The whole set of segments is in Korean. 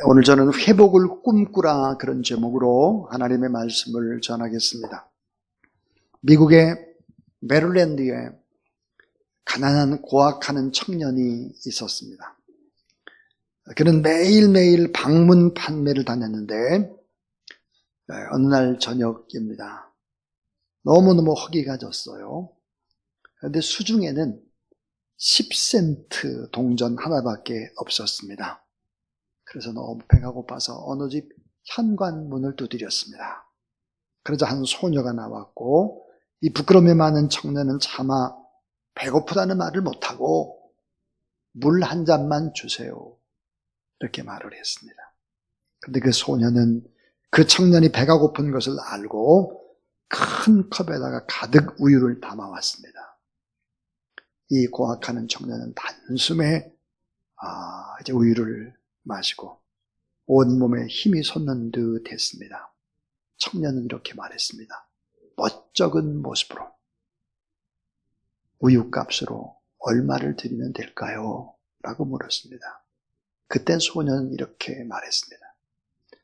오늘 저는 회복을 꿈꾸라 그런 제목으로 하나님의 말씀을 전하겠습니다. 미국의 메릴랜드에 가난한 고학하는 청년이 있었습니다. 그는 매일매일 방문 판매를 다녔는데 어느 날 저녁입니다. 너무너무 허기가 졌어요. 그런데 수중에는 10센트 동전 하나밖에 없었습니다. 그래서 너무 배가 고파서 어느 집 현관문을 두드렸습니다. 그러자 한 소녀가 나왔고 이 부끄러움이 많은 청년은 차마 배고프다는 말을 못하고 물 한 잔만 주세요. 이렇게 말을 했습니다. 그런데 그 소녀는 그 청년이 배가 고픈 것을 알고 큰 컵에다가 가득 우유를 담아왔습니다. 이 고학하는 청년은 단숨에 이제 우유를 마시고 온몸에 힘이 솟는 듯 했습니다. 청년은 이렇게 말했습니다. 멋쩍은 모습으로 우유값으로 얼마를 드리면 될까요? 라고 물었습니다. 그때 소년은 이렇게 말했습니다.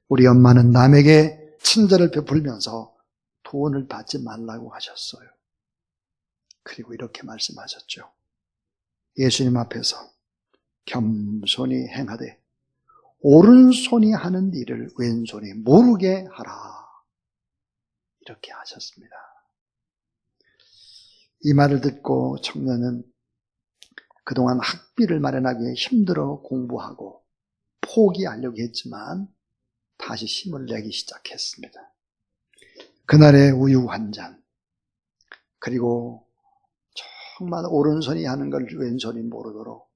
우리 엄마는 남에게 친절을 베풀면서 돈을 받지 말라고 하셨어요. 그리고 이렇게 말씀하셨죠. 예수님 앞에서 겸손히 행하되 오른손이 하는 일을 왼손이 모르게 하라. 이렇게 하셨습니다. 이 말을 듣고 청년은 그동안 학비를 마련하기 위해 힘들어 공부하고 포기하려고 했지만 다시 힘을 내기 시작했습니다. 그날의 우유 한 잔, 그리고 정말 오른손이 하는 걸 왼손이 모르도록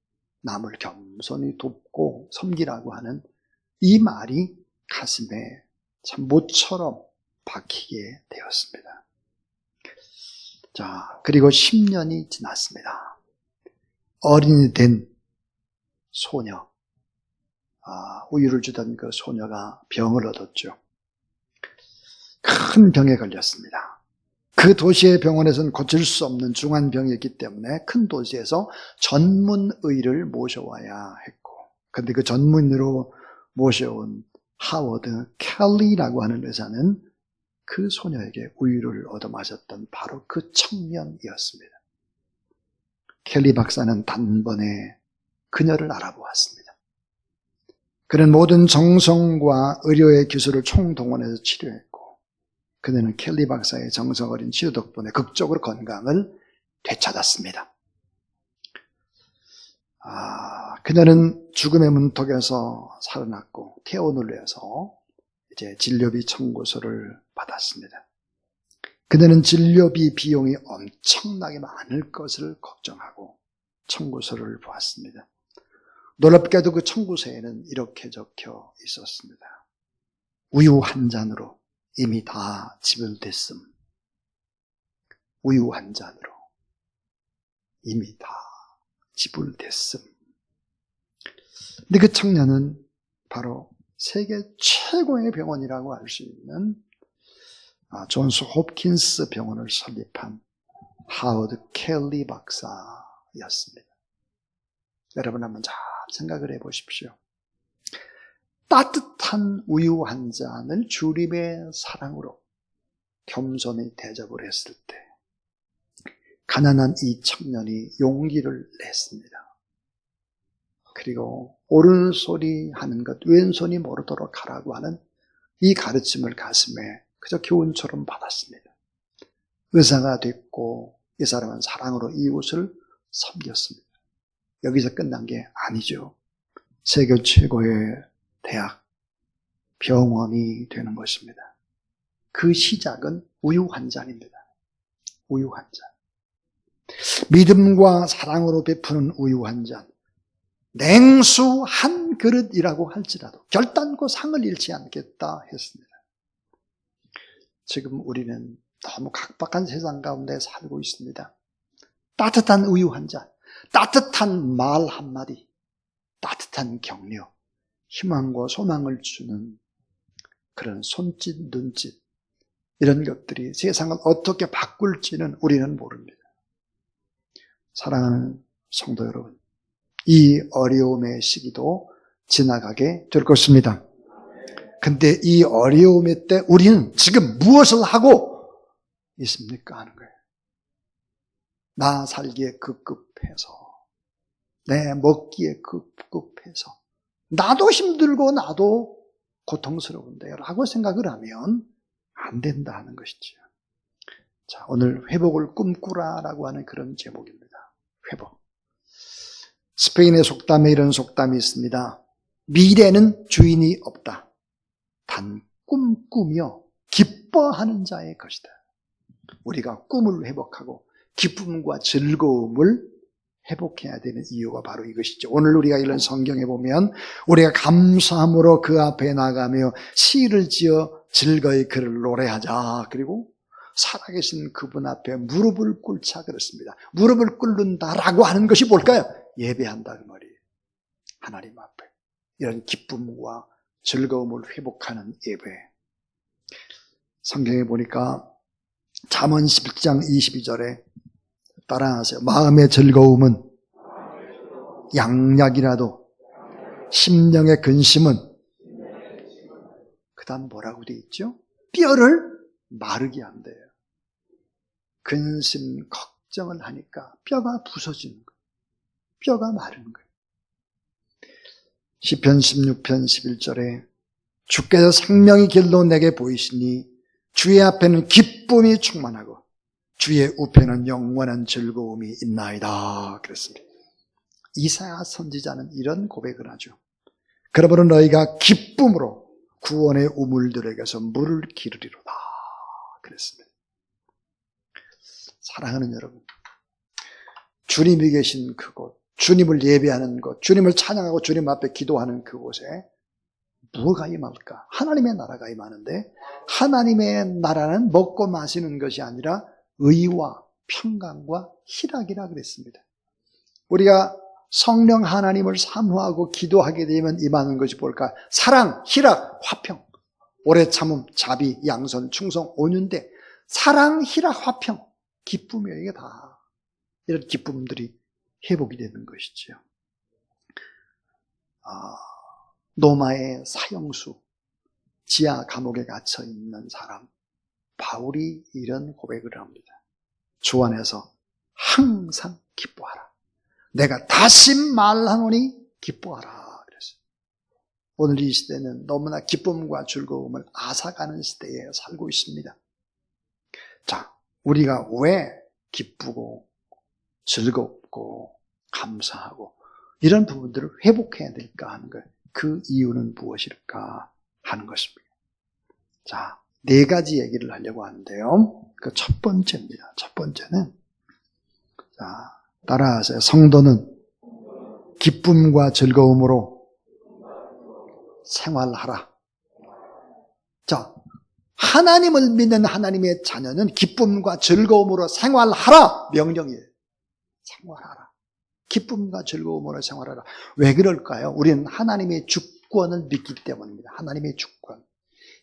남을 겸손히 돕고 섬기라고 하는 이 말이 가슴에 참 못처럼 박히게 되었습니다. 자, 그리고 10년이 지났습니다. 어린이 된 소녀, 우유를 주던 그 소녀가 병을 얻었죠. 큰 병에 걸렸습니다. 그 도시의 병원에서는 고칠 수 없는 중한 병이었기 때문에 큰 도시에서 전문의를 모셔와야 했고, 그런데 그 전문의로 모셔온 하워드 켈리라고 하는 의사는 그 소녀에게 우유를 얻어 마셨던 바로 그 청년이었습니다. 켈리 박사는 단번에 그녀를 알아보았습니다. 그는 모든 정성과 의료의 기술을 총동원해서 치료했고, 그녀는 켈리 박사의 정성 어린 치유 덕분에 극적으로 건강을 되찾았습니다. 그녀는 죽음의 문턱에서 살아났고 퇴원을 해서 이제 진료비 청구서를 받았습니다. 그녀는 진료비 비용이 엄청나게 많을 것을 걱정하고 청구서를 보았습니다. 놀랍게도 그 청구서에는 이렇게 적혀 있었습니다. 우유 한 잔으로 이미 다 지불됐음. 우유 한 잔으로 이미 다 지불됐음. 근데 그 청년은 바로 세계 최고의 병원이라고 할 수 있는 존스 홉킨스 병원을 설립한 하워드 켈리 박사였습니다. 여러분 한번 잘 생각을 해보십시오. 따뜻한 우유 한 잔을 주님의 사랑으로 겸손히 대접을 했을 때 가난한 이 청년이 용기를 냈습니다. 그리고 오른손이 하는 것 왼손이 모르도록 하라고 하는 이 가르침을 가슴에 그저 교훈처럼 받았습니다. 의사가 됐고 이 사람은 사랑으로 이웃을 섬겼습니다. 여기서 끝난 게 아니죠. 세계 최고의 대학, 병원이 되는 것입니다. 그 시작은 우유 한 잔입니다. 우유 한 잔. 믿음과 사랑으로 베푸는 우유 한 잔. 냉수 한 그릇이라고 할지라도 결단코 상을 잃지 않겠다 했습니다. 지금 우리는 너무 각박한 세상 가운데 살고 있습니다. 따뜻한 우유 한 잔, 따뜻한 말 한마디, 따뜻한 격려, 희망과 소망을 주는 그런 손짓, 눈짓, 이런 것들이 세상을 어떻게 바꿀지는 우리는 모릅니다. 사랑하는 성도 여러분, 이 어려움의 시기도 지나가게 될 것입니다. 근데 이 어려움의 때 우리는 지금 무엇을 하고 있습니까? 하는 거예요. 나 살기에 급급해서, 내 먹기에 급급해서, 나도 힘들고 나도 고통스러운데 라고 생각을 하면 안 된다 하는 것이죠. 자, 오늘 회복을 꿈꾸라라고 하는 그런 제목입니다. 회복. 스페인의 속담에 이런 속담이 있습니다. 미래는 주인이 없다. 단 꿈꾸며 기뻐하는 자의 것이다. 우리가 꿈을 회복하고 기쁨과 즐거움을 회복해야 되는 이유가 바로 이것이죠. 오늘 우리가 이런 성경에 보면 우리가 감사함으로 그 앞에 나가며 시를 지어 즐거이 그를 노래하자. 그리고 살아계신 그분 앞에 무릎을 꿇자 그렇습니다. 무릎을 꿇는다라고 하는 것이 뭘까요? 예배한다 그 말이에요. 하나님 앞에 이런 기쁨과 즐거움을 회복하는 예배. 성경에 보니까 잠언 11장 22절에 따라하세요. 마음의 즐거움은 양약이라도 심령의 근심은 그 다음 뭐라고 되어 있죠? 뼈를 마르게 한대요. 근심, 걱정을 하니까 뼈가 부서지는 거예요. 뼈가 마르는 거예요. 시편 16편 11절에 주께서 생명의 길로 내게 보이시니 주의 앞에는 기쁨이 충만하고 주의 우편은 영원한 즐거움이 있나이다 그랬습니다. 이사야 선지자는 이런 고백을 하죠. 그러므로 너희가 기쁨으로 구원의 우물들에게서 물을 기르리로다 그랬습니다. 사랑하는 여러분, 주님이 계신 그곳, 주님을 예배하는 곳, 주님을 찬양하고 주님 앞에 기도하는 그곳에 뭐가 임할까? 하나님의 나라가 임하는데 하나님의 나라는 먹고 마시는 것이 아니라 의와 평강과 희락이라 그랬습니다. 우리가 성령 하나님을 사모하고 기도하게 되면 임하는 것이 뭘까? 사랑, 희락, 화평, 오래 참음, 자비, 양선, 충성, 온유인데 사랑, 희락, 화평, 기쁨이에요. 이게 다 이런 기쁨들이 회복이 되는 것이죠. 로마의 사형수, 지하 감옥에 갇혀 있는 사람 바울이 이런 고백을 합니다. 주 안에서 항상 기뻐하라. 내가 다시 말하노니 기뻐하라. 그랬어요. 오늘 이 시대는 너무나 기쁨과 즐거움을 앗아가는 시대에 살고 있습니다. 자, 우리가 왜 기쁘고 즐겁고 감사하고 이런 부분들을 회복해야 될까 하는 거예요. 그 이유는 무엇일까 하는 것입니다. 자, 4가지 얘기를 하려고 하는데요. 그 첫 번째입니다. 첫 번째는, 자, 따라하세요. 성도는 기쁨과 즐거움으로 생활하라. 자, 하나님을 믿는 하나님의 자녀는 기쁨과 즐거움으로 생활하라 명령이에요. 생활하라. 기쁨과 즐거움으로 생활하라. 왜 그럴까요? 우리는 하나님의 주권을 믿기 때문입니다. 하나님의 주권.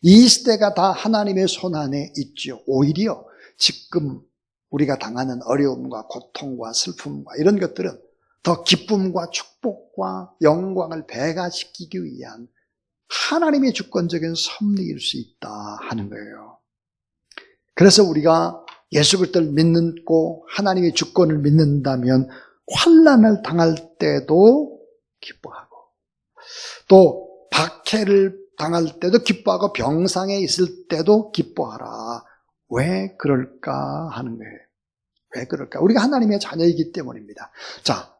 이 시대가 다 하나님의 손 안에 있죠. 오히려 지금 우리가 당하는 어려움과 고통과 슬픔과 이런 것들은 더 기쁨과 축복과 영광을 배가시키기 위한 하나님의 주권적인 섭리일 수 있다 하는 거예요. 그래서 우리가 예수 그리스도를 믿고 하나님의 주권을 믿는다면 환난을 당할 때도 기뻐하고 또 박해를 당할 때도 기뻐하고 병상에 있을 때도 기뻐하라. 왜 그럴까 하는 거예요. 왜 그럴까? 우리가 하나님의 자녀이기 때문입니다. 자,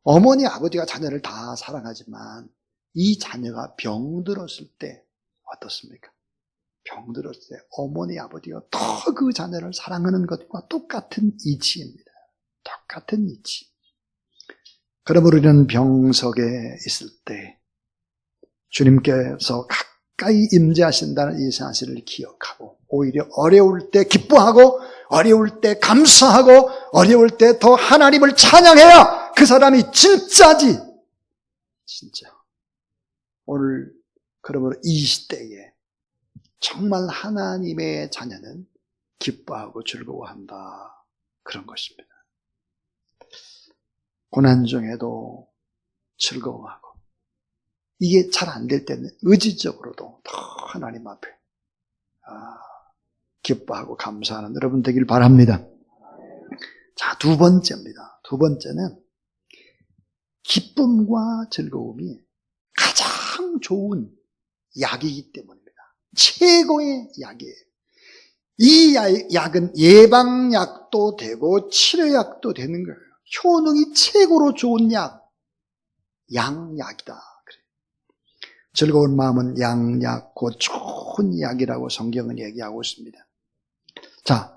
어머니 아버지가 자녀를 다 사랑하지만 이 자녀가 병들었을 때 어떻습니까? 병들었을 때 어머니 아버지가 더 그 자녀를 사랑하는 것과 똑같은 이치입니다. 똑같은 이치. 그러므로 우리는 병석에 있을 때 주님께서 가까이 임재하신다는 이 사실을 기억하고 오히려 어려울 때 기뻐하고 어려울 때 감사하고 어려울 때 더 하나님을 찬양해야 그 사람이 진짜지. 진짜. 오늘 그러므로 이 시대에 정말 하나님의 자녀는 기뻐하고 즐거워한다. 그런 것입니다. 고난 중에도 즐거워하고 이게 잘 안 될 때는 의지적으로도 더 하나님 앞에 기뻐하고 감사하는 여러분 되길 바랍니다. 자, 두 번째입니다. 두 번째는 기쁨과 즐거움이 가장 좋은 약이기 때문입니다. 최고의 약이에요. 이 약은 예방약도 되고 치료약도 되는 거예요. 효능이 최고로 좋은 약, 양약이다. 즐거운 마음은 양약, 곧 좋은 약이라고 성경은 얘기하고 있습니다. 자,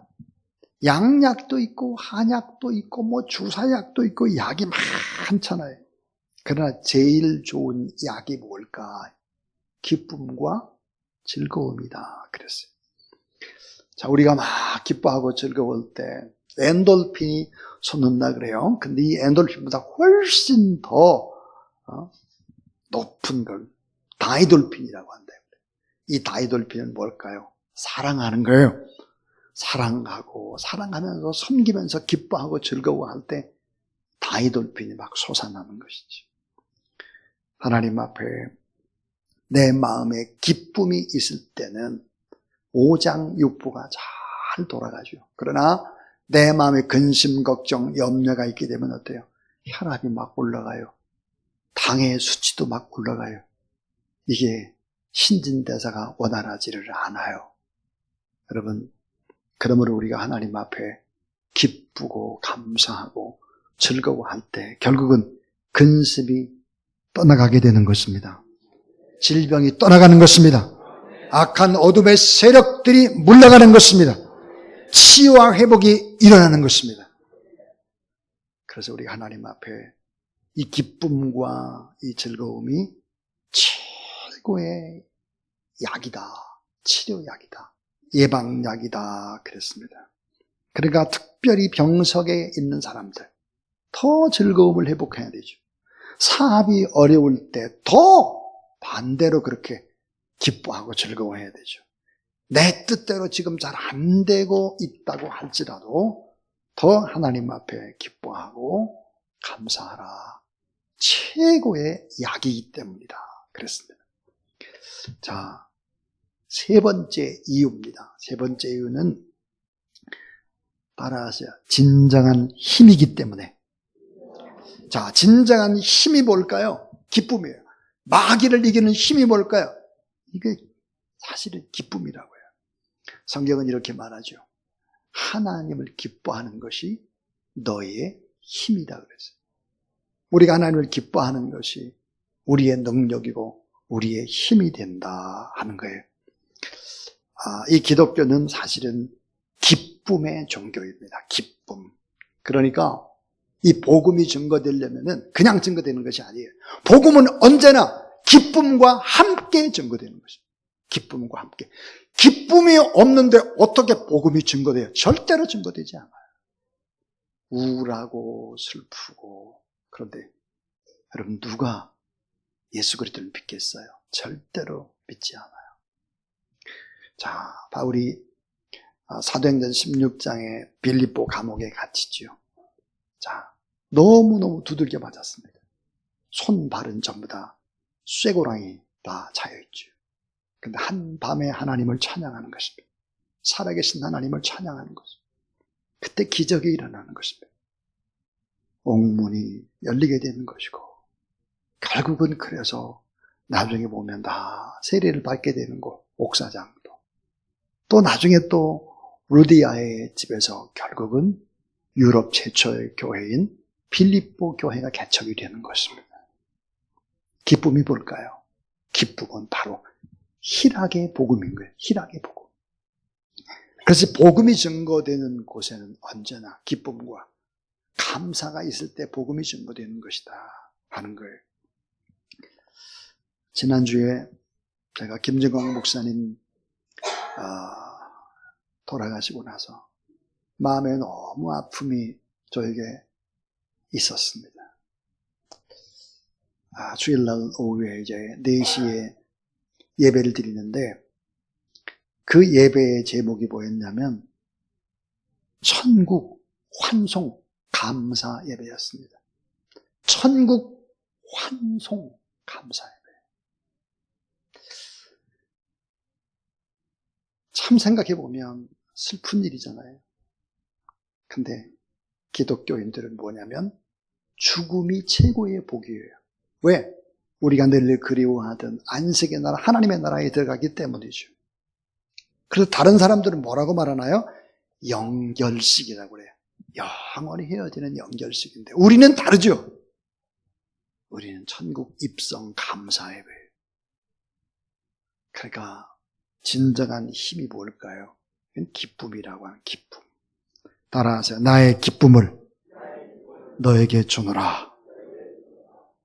양약도 있고 한약도 있고 뭐 주사약도 있고 약이 많잖아요. 그러나 제일 좋은 약이 뭘까? 기쁨과 즐거움이다 그랬어요. 자, 우리가 막 기뻐하고 즐거울 때 엔돌핀이 솟는다 그래요. 근데 이 엔돌핀보다 훨씬 더 높은 걸 다이돌핀이라고 한대요. 이 다이돌핀은 뭘까요? 사랑하는 거예요. 사랑하고 사랑하면서 섬기면서 기뻐하고 즐거워할 때 다이돌핀이 막 솟아나는 것이지. 하나님 앞에 내 마음에 기쁨이 있을 때는 오장육부가 잘 돌아가죠. 그러나 내 마음에 근심, 걱정, 염려가 있게 되면 어때요? 혈압이 막 올라가요. 당의 수치도 막 올라가요. 이게 신진대사가 원활하지를 않아요. 여러분, 그러므로 우리가 하나님 앞에 기쁘고 감사하고 즐거워할 때 결국은 근심이 떠나가게 되는 것입니다. 질병이 떠나가는 것입니다. 악한 어둠의 세력들이 물러가는 것입니다. 치유와 회복이 일어나는 것입니다. 그래서 우리가 하나님 앞에 이 기쁨과 이 즐거움이 최고의 약이다. 치료약이다. 예방약이다. 그랬습니다. 그러니까 특별히 병석에 있는 사람들 더 즐거움을 회복해야 되죠. 사업이 어려울 때 더 반대로 그렇게 기뻐하고 즐거워해야 되죠. 내 뜻대로 지금 잘 안 되고 있다고 할지라도 더 하나님 앞에 기뻐하고 감사하라. 최고의 약이기 때문이다. 그랬습니다. 자, 세 번째 이유입니다. 세 번째 이유는 따라하세요. 진정한 힘이기 때문에. 자, 진정한 힘이 뭘까요? 기쁨이에요. 마귀를 이기는 힘이 뭘까요? 이게 사실은 기쁨이라고요. 성경은 이렇게 말하죠. 하나님을 기뻐하는 것이 너의 힘이다 그랬어요. 우리가 하나님을 기뻐하는 것이 우리의 능력이고 우리의 힘이 된다 하는 거예요. 이 기독교는 사실은 기쁨의 종교입니다. 기쁨. 그러니까 이 복음이 증거되려면 그냥 증거되는 것이 아니에요. 복음은 언제나 기쁨과 함께 증거되는 것입니다. 기쁨과 함께. 기쁨이 없는데 어떻게 복음이 증거돼요? 절대로 증거되지 않아요. 우울하고 슬프고. 그런데 여러분 누가 예수 그리스도를 믿겠어요? 절대로 믿지 않아요. 자, 바울이 사도행전 16장에 빌립보 감옥에 갇히지요. 자, 너무너무 두들겨 맞았습니다. 손 발은 전부 다 쇠고랑이 다 차여있죠. 근데 한밤에 하나님을 찬양하는 것입니다. 살아계신 하나님을 찬양하는 것입니다. 그때 기적이 일어나는 것입니다. 옥문이 열리게 되는 것이고 결국은 그래서 나중에 보면 다 세례를 받게 되는 곳, 옥사장도 또 나중에 또 루디아의 집에서 결국은 유럽 최초의 교회인 빌립보 교회가 개척이 되는 것입니다. 기쁨이 뭘까요? 기쁨은 바로 희락의 복음인 거예요. 희락의 복음. 그래서 복음이 증거되는 곳에는 언제나 기쁨과 감사가 있을 때 복음이 증거되는 것이다 하는 거예요. 지난주에 제가 김정광 목사님 돌아가시고 나서 마음에 너무 아픔이 저에게 있었습니다. 주일날 오후에 이제 4시에 예배를 드리는데 그 예배의 제목이 뭐였냐면 천국 환송 감사 예배였습니다. 천국 환송 감사 예배. 참 생각해보면 슬픈 일이잖아요. 근데 기독교인들은 뭐냐면 죽음이 최고의 복이에요. 왜? 우리가 늘 그리워하던 안식의 나라, 하나님의 나라에 들어가기 때문이죠. 그래서 다른 사람들은 뭐라고 말하나요? 영결식이라고 그래요. 영원히 헤어지는 영결식인데 우리는 다르죠. 우리는 천국 입성 감사예배예요. 그러니까 진정한 힘이 뭘까요? 기쁨이라고 하는 기쁨. 따라하세요. 나의 기쁨을 너에게 주노라.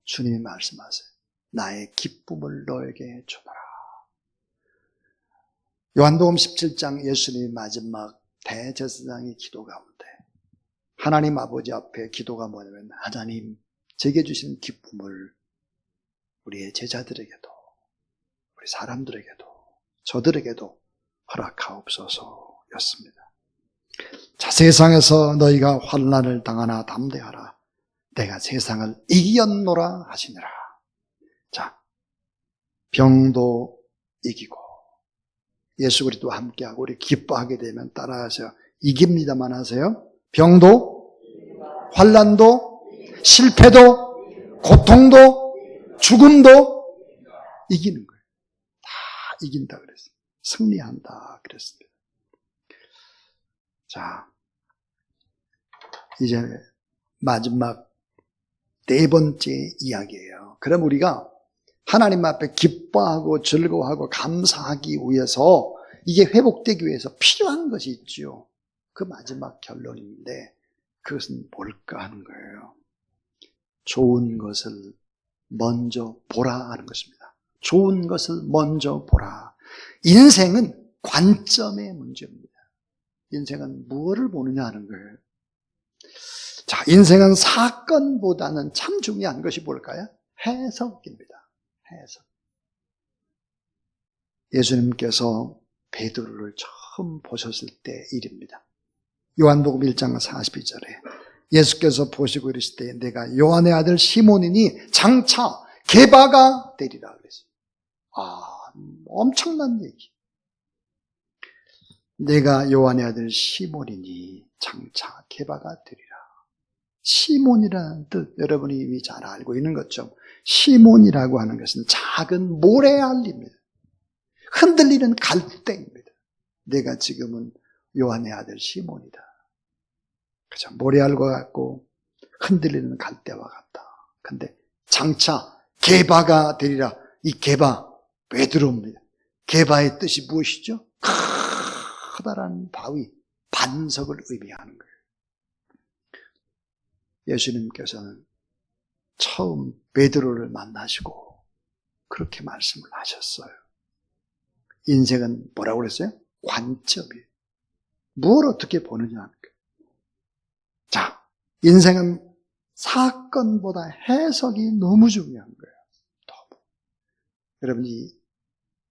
주님이 말씀하세요. 나의 기쁨을 너에게 주노라. 요한복음 17장 예수님의 마지막 대제사장의 기도 가운데 하나님 아버지 앞에 기도가 뭐냐면 하나님 제게 주신 기쁨을 우리의 제자들에게도 우리 사람들에게도 저들에게도 허락하옵소서였습니다. 자, 세상에서 너희가 환난을 당하나 담대하라. 내가 세상을 이겼노라 하시니라. 자, 병도 이기고 예수 그리스도와 함께하고 우리 기뻐하게 되면 따라하세요. 이깁니다만 하세요. 병도, 환난도, 실패도, 고통도, 죽음도 이기는 거예요. 다 이긴다 그랬어요. 승리한다 그랬습니다. 자, 이제 마지막 네 번째 이야기예요. 그럼 우리가 하나님 앞에 기뻐하고 즐거워하고 감사하기 위해서 이게 회복되기 위해서 필요한 것이 있죠. 그 마지막 결론인데 그것은 뭘까 하는 거예요. 좋은 것을 먼저 보라 하는 것입니다. 좋은 것을 먼저 보라. 인생은 관점의 문제입니다. 인생은 무엇을 보느냐 하는 거예요. 자, 인생은 사건보다는 참 중요한 것이 뭘까요? 해석입니다. 해석. 예수님께서 베드로를 처음 보셨을 때 일입니다. 요한복음 1장 42절에 예수께서 보시고 이르실 때 내가 요한의 아들 시몬이니 장차 게바가 되리라 그랬어요. 엄청난 얘기. 내가 요한의 아들 시몬이니 장차 게바가 되리라. 시몬이라는 뜻 여러분이 이미 잘 알고 있는 것처럼 시몬이라고 하는 것은 작은 모래알입니다. 흔들리는 갈대입니다. 내가 지금은 요한의 아들 시몬이다. 그죠? 모래알과 같고 흔들리는 갈대와 같다. 근데 장차 게바가 되리라. 이 게바 베드로입니다. 게바의 뜻이 무엇이죠? 커다란 바위, 반석을 의미하는 거예요. 예수님께서는 처음 베드로를 만나시고 그렇게 말씀을 하셨어요. 인생은 뭐라고 그랬어요? 관점이에요. 뭘 어떻게 보느냐 하는 거예요. 자, 인생은 사건보다 해석이 너무 중요한 거예요. 너무. 여러분이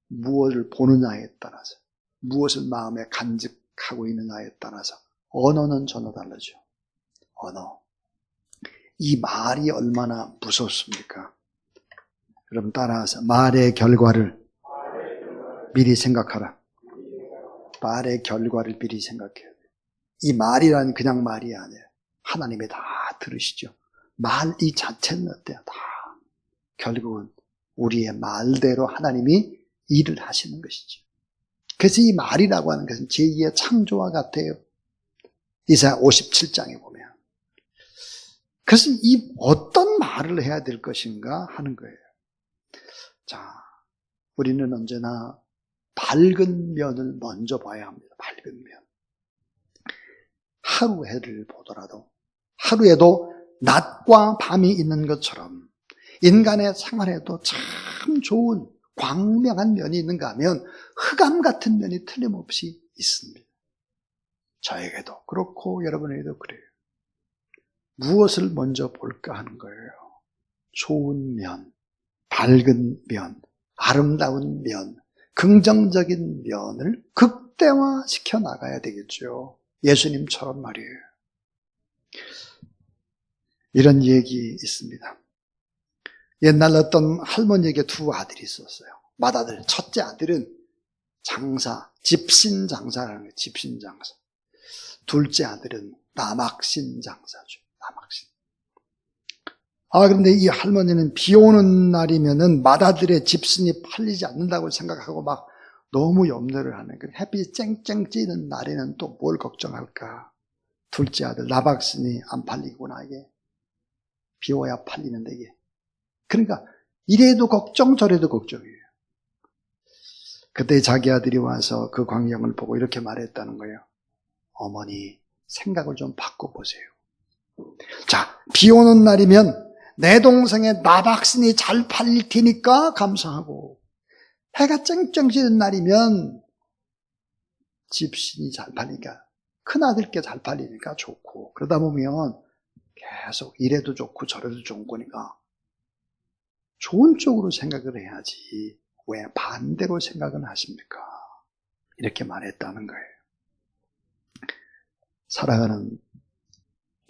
무엇을 보느냐에 따라서 무엇을 마음에 간직하고 있느냐에 따라서 언어는 전혀 다르죠. 언어. 이 말이 얼마나 무섭습니까? 여러분 따라서 말의 결과를 미리 생각하라. 말의 결과를 미리 생각해야 돼요. 이 말이란 그냥 말이 아니에요. 하나님이 다 들으시죠. 말 이 자체는 어때요? 다 결국은 우리의 말대로 하나님이 일을 하시는 것이죠. 그래서 이 말이라고 하는 것은 제2의 창조와 같아요. 이사야 57장에 보면. 그래서 이 어떤 말을 해야 될 것인가 하는 거예요. 자, 우리는 언제나 밝은 면을 먼저 봐야 합니다. 밝은 면. 하루 해를 보더라도 하루에도 낮과 밤이 있는 것처럼 인간의 생활에도 참 좋은 광명한 면이 있는가 하면 흑암 같은 면이 틀림없이 있습니다. 저에게도 그렇고 여러분에게도 그래요. 무엇을 먼저 볼까 하는 거예요. 좋은 면, 밝은 면, 아름다운 면, 긍정적인 면을 극대화시켜 나가야 되겠죠. 예수님처럼 말이에요. 이런 얘기 있습니다. 옛날 어떤 할머니에게 두 아들이 있었어요. 맏아들, 첫째 아들은 장사, 집신장사라는 거예요. 집신장사. 둘째 아들은 남학신 장사죠. 남학신. 그런데 이 할머니는 비 오는 날이면은 맏아들의 집신이 팔리지 않는다고 생각하고 막 너무 염려를 하는 거예요. 햇빛이 쨍쨍 찌는 날에는 또 뭘 걱정할까. 둘째 아들 남학신이 안 팔리구나, 이게. 비 오야 팔리는데, 이게. 그러니까 이래도 걱정 저래도 걱정이에요. 그때 자기 아들이 와서 그 광경을 보고 이렇게 말했다는 거예요. 어머니, 생각을 좀 바꿔보세요. 자, 비 오는 날이면 내 동생의 남학신이 잘 팔릴 테니까 감사하고, 해가 쨍쨍 지는 날이면 집신이 잘 팔리니까, 큰아들께 잘 팔리니까 좋고, 그러다 보면 계속 이래도 좋고 저래도 좋은 거니까 좋은 쪽으로 생각을 해야지 왜 반대로 생각은 하십니까? 이렇게 말했다는 거예요. 사랑하는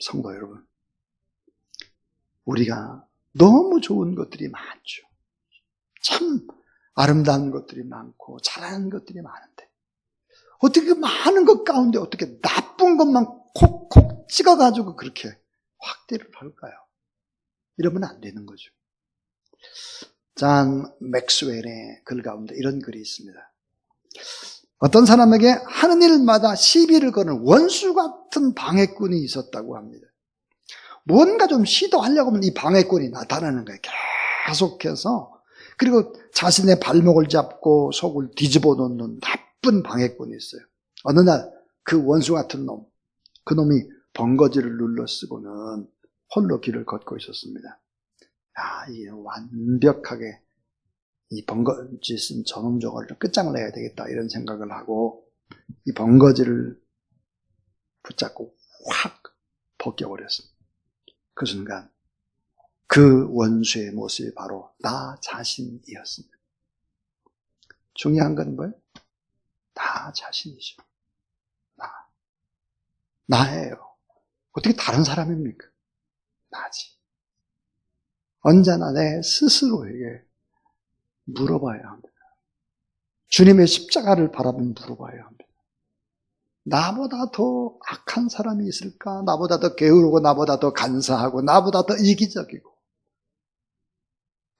성도 여러분, 우리가 너무 좋은 것들이 많죠. 참 아름다운 것들이 많고 잘하는 것들이 많은데 어떻게 그 많은 것 가운데 어떻게 나쁜 것만 콕콕 찍어가지고 그렇게 확대를 할까요? 이러면 안 되는 거죠. 잔 맥스웰의 글 가운데 이런 글이 있습니다. 어떤 사람에게 하는 일마다 시비를 거는 원수 같은 방해꾼이 있었다고 합니다. 뭔가 좀 시도하려고 하면 이 방해꾼이 나타나는 거예요. 계속해서. 그리고 자신의 발목을 잡고 속을 뒤집어 놓는 나쁜 방해꾼이 있어요. 어느 날 그 원수 같은 놈, 그 놈이 번거지를 눌러 쓰고는 홀로 길을 걷고 있었습니다. 이게 완벽하게 이 번거지 쓴 저놈 저거를 끝장을 내야 되겠다 이런 생각을 하고 이 번거지를 붙잡고 확 벗겨버렸습니다. 그 순간 그 원수의 모습이 바로 나 자신이었습니다. 중요한 건 뭐예요? 나 자신이죠. 나예요. 어떻게 다른 사람입니까? 나지. 언제나 내 스스로에게 물어봐야 합니다. 주님의 십자가를 바라보며 물어봐야 합니다. 나보다 더 악한 사람이 있을까? 나보다 더 게으르고 나보다 더 간사하고 나보다 더 이기적이고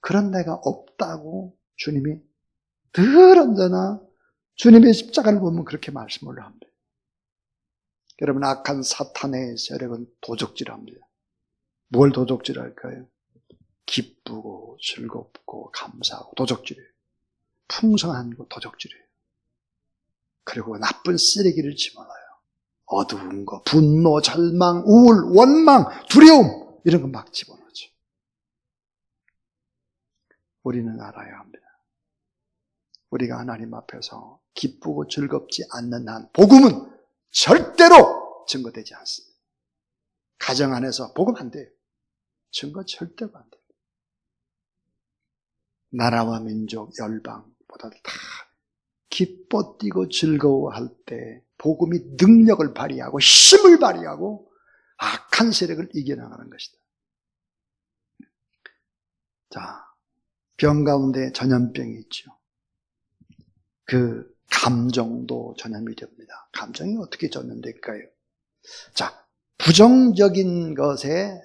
그런 내가 없다고 주님이 늘 언제나 주님의 십자가를 보면 그렇게 말씀을 합니다. 여러분, 악한 사탄의 세력은 도적질합니다. 뭘 도적질할까요? 기쁘고 즐겁고 감사하고 도적질이에요. 풍성한 거 도적질이에요. 그리고 나쁜 쓰레기를 집어넣어요. 어두운 거, 분노, 절망, 우울, 원망, 두려움 이런 거 막 집어넣죠. 우리는 알아야 합니다. 우리가 하나님 앞에서 기쁘고 즐겁지 않는 한 복음은 절대로 증거되지 않습니다. 가정 안에서 복음 안 돼요. 증거 절대로 안 돼요. 나라와 민족, 열방보다 다 기뻐 뛰고 즐거워할 때 복음이 능력을 발휘하고 힘을 발휘하고 악한 세력을 이겨나가는 것이다. 자, 병 가운데 전염병이 있죠. 그 감정도 전염이 됩니다. 감정이 어떻게 전염될까요? 자, 부정적인 것의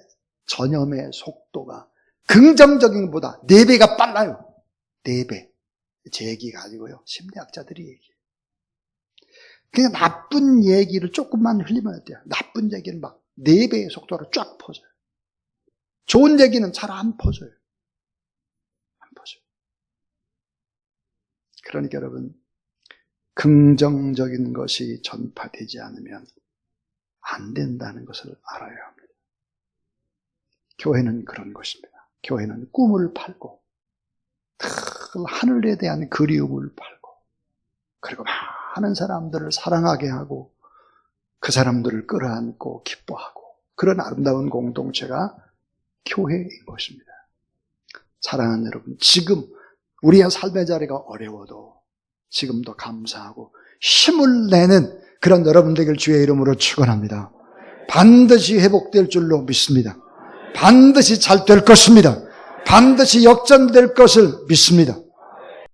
전염의 속도가 긍정적인 것보다 4배가 빨라요. 4배. 제 얘기가 아니고요. 심리학자들이 얘기해요. 그냥 나쁜 얘기를 조금만 흘리면 어때요? 나쁜 얘기는 막 4배의 속도로 쫙 퍼져요. 좋은 얘기는 잘 안 퍼져요. 안 퍼져요. 그러니까 여러분, 긍정적인 것이 전파되지 않으면 안 된다는 것을 알아야 합니다. 교회는 그런 것입니다. 교회는 꿈을 팔고 하늘에 대한 그리움을 팔고 그리고 많은 사람들을 사랑하게 하고 그 사람들을 끌어안고 기뻐하고 그런 아름다운 공동체가 교회인 것입니다. 사랑하는 여러분, 지금 우리의 삶의 자리가 어려워도 지금도 감사하고 힘을 내는 그런 여러분들에게 주의 이름으로 축원합니다. 반드시 회복될 줄로 믿습니다. 반드시 잘 될 것입니다. 반드시 역전될 것을 믿습니다.